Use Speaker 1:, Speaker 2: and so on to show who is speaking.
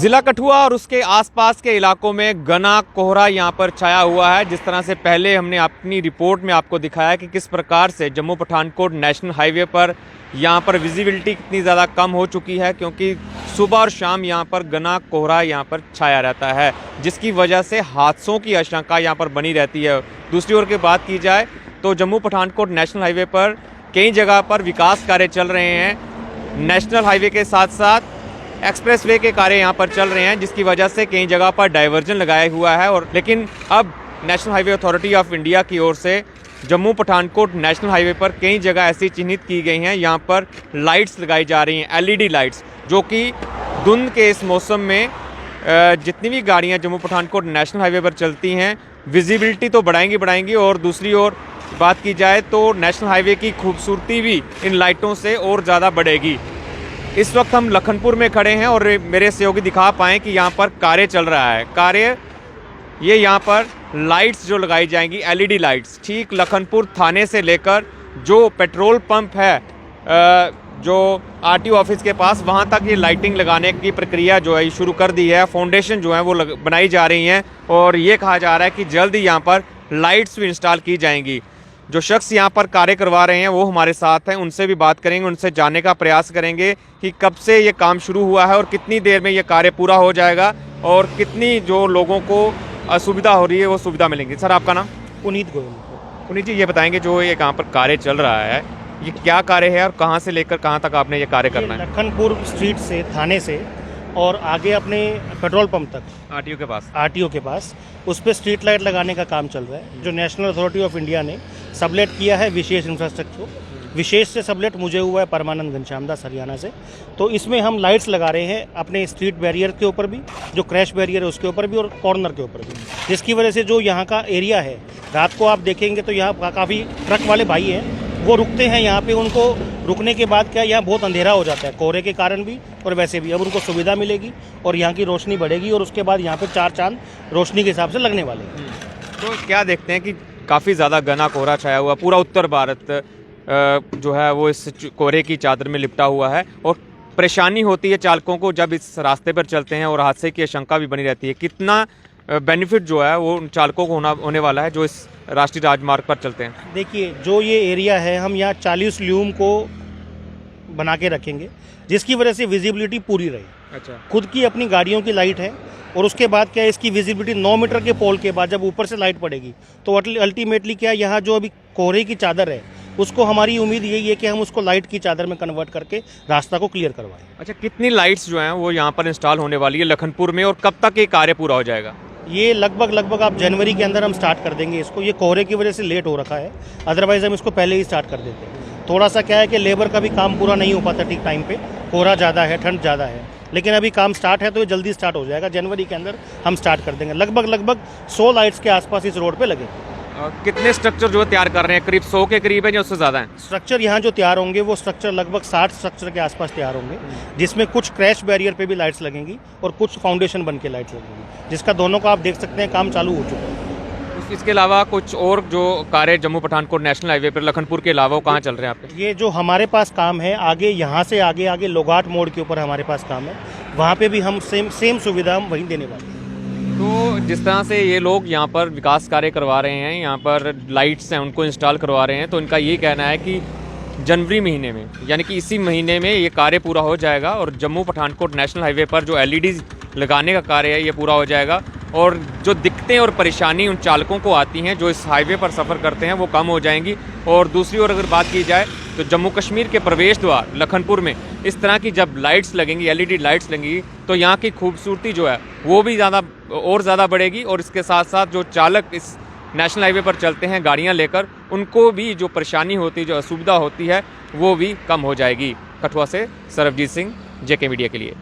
Speaker 1: जिला कठुआ और उसके आसपास के इलाकों में घना कोहरा यहां पर छाया हुआ है। जिस तरह से पहले हमने अपनी रिपोर्ट में आपको दिखाया कि किस प्रकार से जम्मू पठानकोट नेशनल हाईवे पर यहां पर विजिबिलिटी कितनी ज़्यादा कम हो चुकी है, क्योंकि सुबह और शाम यहां पर घना कोहरा यहां पर छाया रहता है, जिसकी वजह से हादसों की आशंका यहां पर बनी रहती है। दूसरी ओर की बात की जाए तो जम्मू पठानकोट नेशनल हाईवे पर कई जगह पर विकास कार्य चल रहे हैं। नेशनल हाईवे के साथ साथ एक्सप्रेसवे के कार्य यहाँ पर चल रहे हैं, जिसकी वजह से कई जगह पर डाइवर्जन लगाया हुआ है। और लेकिन अब national highway authority of India की ओर से जम्मू पठानकोट नेशनल हाईवे पर कई जगह ऐसी चिन्हित की गई हैं, यहाँ पर लाइट्स लगाई जा रही हैं, एलईडी लाइट्स, जो कि धुंध के इस मौसम में जितनी भी गाड़ियाँ जम्मू पठानकोट नेशनल हाईवे पर चलती हैं विजिबिलिटी तो बढ़ाएंगी। और दूसरी ओर बात की जाए तो नेशनल हाईवे की खूबसूरती भी इन लाइटों से और ज़्यादा बढ़ेगी। इस वक्त हम लखनपुर में खड़े हैं और मेरे सहयोगी दिखा पाएँ कि यहाँ पर कार्य चल रहा है। कार्य ये यहाँ पर लाइट्स जो लगाई जाएंगी, एलईडी लाइट्स, ठीक लखनपुर थाने से लेकर जो पेट्रोल पंप है जो आरटीओ ऑफिस के पास, वहाँ तक ये लाइटिंग लगाने की प्रक्रिया जो है शुरू कर दी है। फाउंडेशन जो है वो बनाई जा रही हैं और ये कहा जा रहा है कि जल्द ही यहाँ पर लाइट्स भी इंस्टॉल की जाएंगी। जो शख्स यहाँ पर कार्य करवा रहे हैं वो हमारे साथ हैं, उनसे भी बात करेंगे, उनसे जानने का प्रयास करेंगे कि कब से ये काम शुरू हुआ है और कितनी देर में ये कार्य पूरा हो जाएगा और कितनी जो लोगों को असुविधा हो रही है वो सुविधा मिलेंगी। सर, आपका नाम?
Speaker 2: पुनीत गोयल।
Speaker 1: पुनीत जी, ये बताएंगे जो ये यहाँ पर कार्य चल रहा है ये क्या कार्य है और कहाँ से लेकर कहाँ तक आपने ये कार्य करना है?
Speaker 2: लखनपुर स्ट्रीट से, थाने से और आगे अपने पेट्रोल पंप तक, आरटीओ के पास उस पर स्ट्रीट लाइट लगाने का काम चल रहा है, जो नेशनल अथॉरिटी ऑफ इंडिया ने सबलेट किया है विशेष इंफ्रास्ट्रक्चर। विशेष से सबलेट मुझे हुआ है परमानंद घनश्याम दास हरियाणा से। तो इसमें हम लाइट्स लगा रहे हैं अपने स्ट्रीट बैरियर के ऊपर भी, जो क्रैश बैरियर है उसके ऊपर भी और कॉर्नर के ऊपर भी, जिसकी वजह से जो यहाँ का एरिया है, रात को आप देखेंगे तो यहाँ काफ़ी ट्रक वाले भाई हैं, वो रुकते हैं यहाँ पे। उनको रुकने के बाद क्या, यहाँ बहुत अंधेरा हो जाता है कोहरे के कारण भी और वैसे भी। अब उनको सुविधा मिलेगी और यहाँ की रोशनी बढ़ेगी और उसके बाद यहाँ पे 4 चांद रोशनी के हिसाब से लगने वाले हैं।
Speaker 1: तो क्या देखते हैं कि काफ़ी ज़्यादा घना कोहरा छाया हुआ, पूरा उत्तर भारत जो है वो इस कोहरे की चादर में लिपटा हुआ है और परेशानी होती है चालकों को जब इस रास्ते पर चलते हैं और हादसे की आशंका भी बनी रहती है। कितना बेनिफिट जो है वो उन चालकों को होने वाला है जो इस राष्ट्रीय राजमार्ग पर चलते हैं?
Speaker 2: देखिए, जो ये एरिया है हम यहाँ 40 ल्यूम को बना के रखेंगे, जिसकी वजह से विजिबिलिटी पूरी रही।
Speaker 1: अच्छा।
Speaker 2: खुद की अपनी गाड़ियों की लाइट है और उसके बाद क्या है, इसकी विजिबिलिटी 9 मीटर के पोल के बाद जब ऊपर से लाइट पड़ेगी तो अल्टीमेटली क्या, यहाँ जो अभी कोहरे की चादर है उसको हमारी उम्मीद यही है कि हम उसको लाइट की चादर में कन्वर्ट करके रास्ता को क्लियर करवाएं।
Speaker 1: अच्छा, कितनी लाइट्स जो हैं वो यहाँ पर इंस्टॉल होने वाली है लखनपुर में और कब तक ये कार्य पूरा हो जाएगा?
Speaker 2: ये लगभग आप जनवरी के अंदर हम स्टार्ट कर देंगे इसको। ये कोहरे की वजह से लेट हो रखा है, अदरवाइज हम इसको पहले ही स्टार्ट कर देते हैं। थोड़ा सा क्या है कि लेबर का भी काम पूरा नहीं हो पाता ठीक टाइम पे, कोहरा ज़्यादा है, ठंड ज़्यादा है, लेकिन अभी काम स्टार्ट है तो ये जल्दी स्टार्ट हो जाएगा। जनवरी के अंदर हम स्टार्ट कर देंगे। लगभग 100 लाइट्स के आसपास इस रोड पे लगे।
Speaker 1: कितने स्ट्रक्चर जो तैयार कर रहे हैं? करीब 100 के करीब है या उससे ज़्यादा है?
Speaker 2: स्ट्रक्चर यहाँ जो तैयार होंगे वो स्ट्रक्चर लगभग 60 स्ट्रक्चर के आसपास तैयार होंगे, जिसमें कुछ क्रैश बैरियर पे भी लाइट्स लगेंगी और कुछ फाउंडेशन बन के लाइट्स लगेंगी, जिसका दोनों का आप देख सकते हैं काम चालू हो चुका है।
Speaker 1: इसके अलावा कुछ और जो कार्य जम्मू पठानकोट नेशनल हाईवे पर लखनपुर के अलावा कहाँ चल रहे हैं आपके?
Speaker 2: ये जो हमारे पास काम है आगे, यहाँ से आगे लोगाट मोड़ के ऊपर हमारे पास काम है, वहाँ पे भी हम सेम सुविधा हम वहीं देने वाले हैं।
Speaker 1: तो जिस तरह से ये लोग यहाँ पर विकास कार्य करवा रहे हैं, यहाँ पर लाइट्स हैं उनको इंस्टॉल करवा रहे हैं, तो इनका ये कहना है कि जनवरी महीने में, यानी कि इसी महीने में ये कार्य पूरा हो जाएगा और जम्मू पठानकोट नेशनल हाईवे पर जो एलईडी लगाने का कार्य है ये पूरा हो जाएगा और जो दिक्कतें और परेशानी उन चालकों को आती हैं जो इस हाईवे पर सफ़र करते हैं वो कम हो जाएंगी। और दूसरी ओर अगर बात की जाए तो जम्मू कश्मीर के प्रवेश द्वार लखनपुर में इस तरह की जब लाइट्स लगेंगी, एलईडी लाइट्स लगेंगी, तो यहाँ की खूबसूरती जो है वो भी ज़्यादा बढ़ेगी और इसके साथ साथ जो चालक इस नेशनल हाईवे पर चलते हैं गाड़ियाँ लेकर, उनको भी जो परेशानी होती है, जो असुविधा होती है, वो भी कम हो जाएगी। कठुआ से सरबजीत सिंह, जेके मीडिया के लिए।